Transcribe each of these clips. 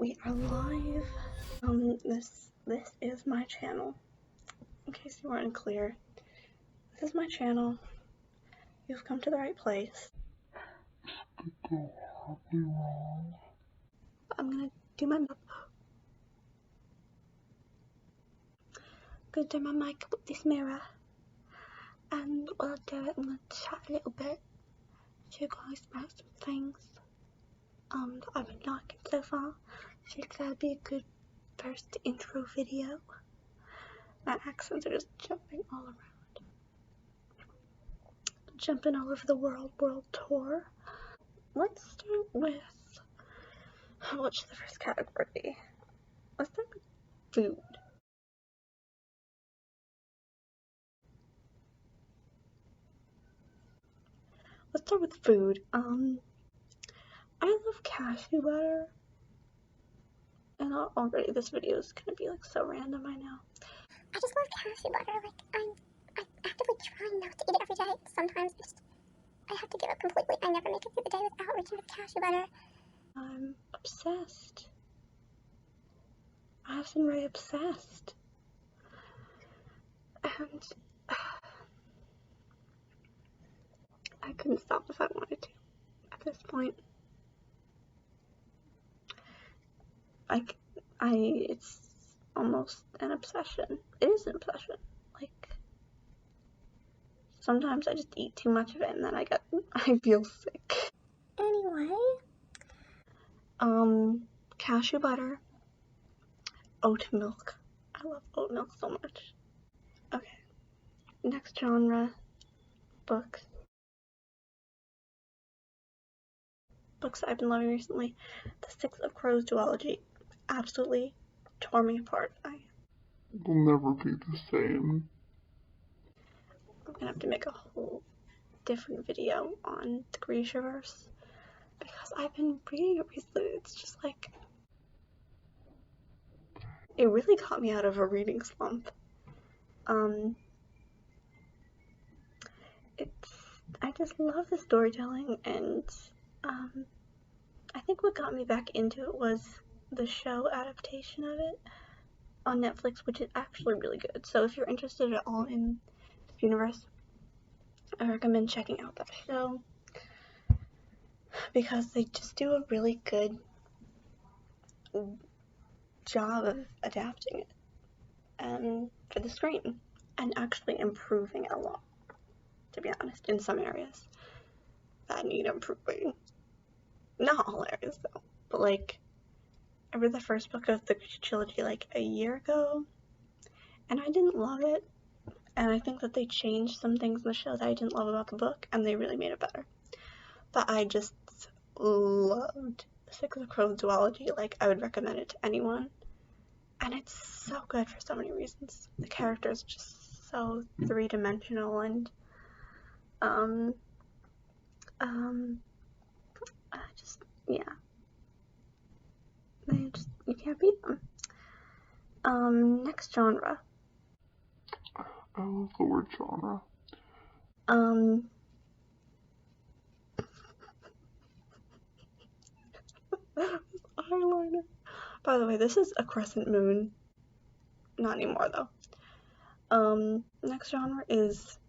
We are live. This is my channel. In case you weren't clear, this is my channel. You've come to the right place. I'm gonna do my mic with this mirror, and while I do it, I'm gonna chat a little bit to you guys about some things that I've been liking so far. I think that'd be a good first intro video. My accents are just jumping all around. Jumping all over the world tour. Let's start with, what should the first category be? Let's start with food. Let's start with food. I love cashew butter. And already this video is gonna be like so random, I know. I just love cashew butter. Like, I'm actively trying not to eat it every day. Sometimes I have to give up completely. I never make it through the day without reaching for cashew butter. I'm obsessed. I've been really obsessed. And I couldn't stop if I wanted to at this point. It's almost an obsession. It is an obsession. Like, sometimes I just eat too much of it and then I feel sick. Anyway. Cashew butter, oat milk. I love oat milk so much. Okay, next genre, books. Books I've been loving recently. The Six of Crows duology absolutely tore me apart. It'll never be the same. I'm gonna have to make a whole different video on the Grishaverse because I've been reading it recently. It's just like, it really got me out of a reading slump. I just love the storytelling, and I think what got me back into it was the show adaptation of it on Netflix, which is actually really good. So if you're interested at all in the universe, I recommend checking out that show because they just do a really good job of adapting it for the screen and actually improving it a lot, to be honest, in some areas that need improving. Not all areas though, but like, I read the first book of the trilogy like a year ago and I didn't love it, and I think that they changed some things in the show that I didn't love about the book and they really made it better. But I just loved the Six of Crows duology. Like, I would recommend it to anyone, and it's so good for so many reasons. The characters are just so three-dimensional, and you can't beat them. Next genre. I love the word genre. Eyeliner. By the way, this is a crescent moon. Not anymore though. Next genre is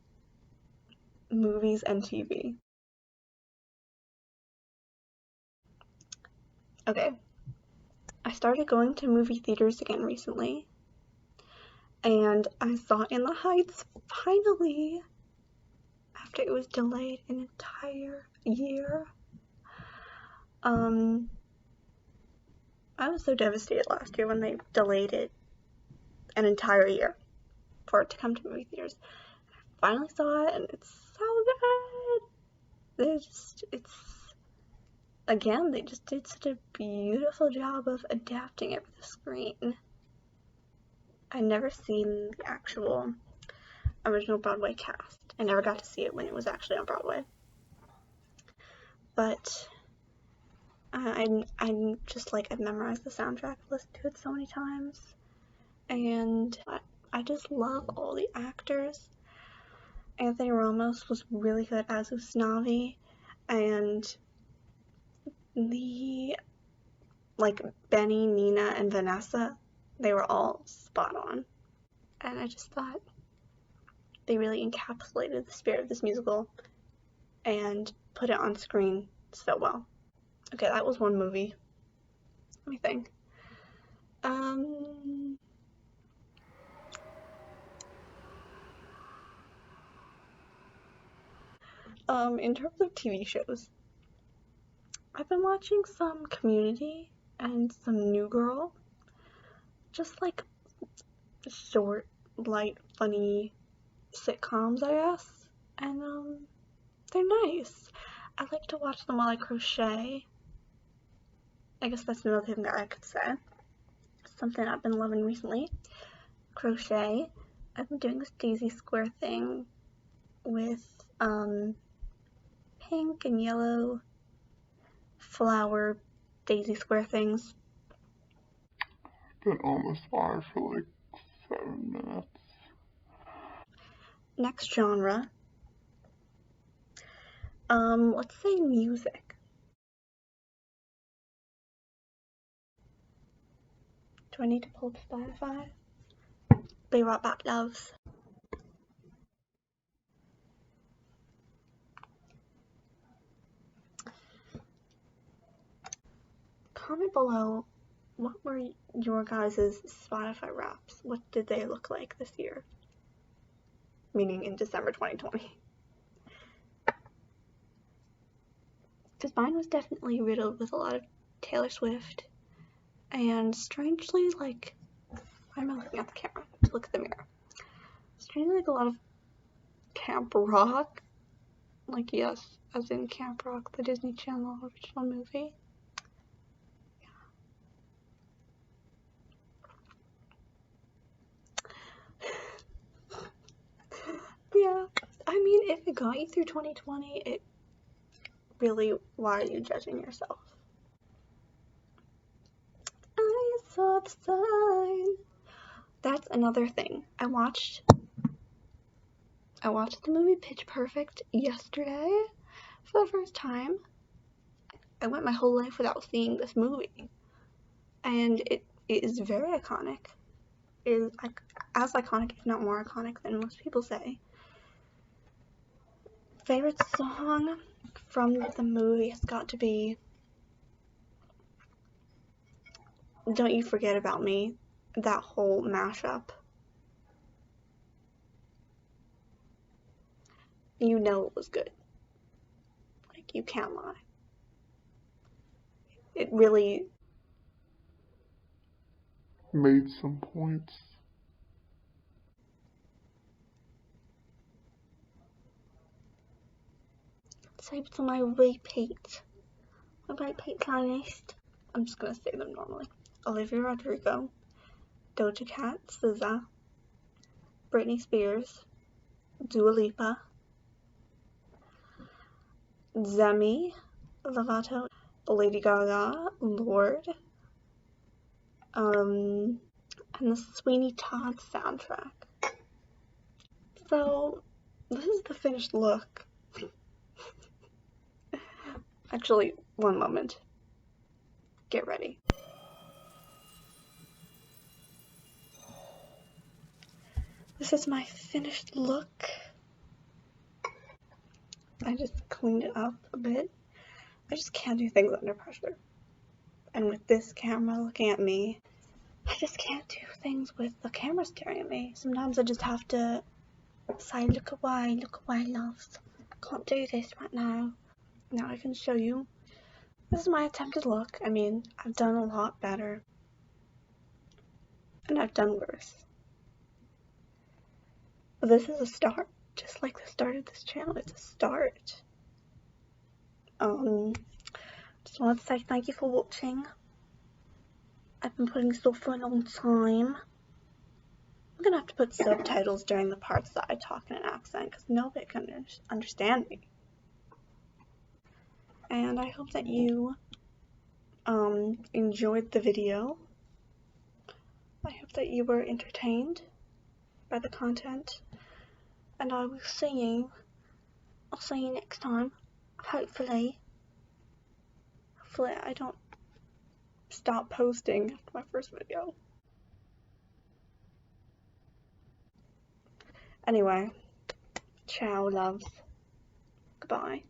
movies and TV. Okay. I started going to movie theaters again recently, and I saw In the Heights finally, after it was delayed an entire year. I was so devastated last year when they delayed it an entire year for it to come to movie theaters. I finally saw it and it's so good. They just did such a beautiful job of adapting it for the screen. I'd never seen the actual original Broadway cast. I never got to see it when it was actually on Broadway. But I'm just like, I've memorized the soundtrack, I've listened to it so many times, and I just love all the actors. Anthony Ramos was really good as Usnavi, and the like Benny, Nina, and Vanessa, they were all spot on. And I just thought they really encapsulated the spirit of this musical and put it on screen so well. Okay, that was one movie. Let me think. In terms of TV shows, I've been watching some Community and some New Girl. Just like short, light, funny sitcoms, I guess. And they're nice. I like to watch them while I crochet. I guess that's another thing that I could say. Something I've been loving recently. Crochet. I've been doing this daisy square thing with pink and yellow flower daisy square things. Been on the spot for like 7 minutes. Next genre. Let's say music. Do I need to pull up Spotify? Be right back, loves. Comment below, what were your guys' Spotify Wraps? What did they look like this year? Meaning in December 2020. Because mine was definitely riddled with a lot of Taylor Swift. And strangely, like, why am I looking at the camera? Look at the mirror. Strangely, like a lot of Camp Rock. Like, yes, as in Camp Rock, the Disney Channel original movie. Yeah, I mean, if it got you through 2020, it really, why are you judging yourself? I saw the sign. That's another thing. I watched the movie Pitch Perfect yesterday for the first time. I went my whole life without seeing this movie, and it is very iconic. It is as iconic, if not more iconic, than most people say. Favorite song from the movie has got to be Don't You Forget About Me. That whole mashup. You know it was good. Like, you can't lie. It really Made some points. saved to my repeat. My repeat list. I'm just gonna say them normally. Olivia Rodrigo, Doja Cat, SZA, Britney Spears, Dua Lipa, Demi Lovato, Lady Gaga, Lorde, and the Sweeney Todd soundtrack. So, this is the finished look. Actually, one moment. Get ready. This is my finished look. I just cleaned it up a bit. I just can't do things under pressure. And with this camera looking at me, I just can't do things with the camera staring at me. Sometimes I just have to say, look away, loves. I can't do this right now. Now I can show you. This is my attempted look. I mean, I've done a lot better. And I've done worse. But this is a start. Just like the start of this channel, it's a start. Just wanted to say thank you for watching. I've been putting this off for a long time. I'm gonna have to put subtitles during the parts that I talk in an accent because nobody can understand me. And I hope that you enjoyed the video. I hope that you were entertained by the content. And I will see you. I'll see you next time. Hopefully I don't stop posting after my first video. Anyway, ciao loves. Goodbye.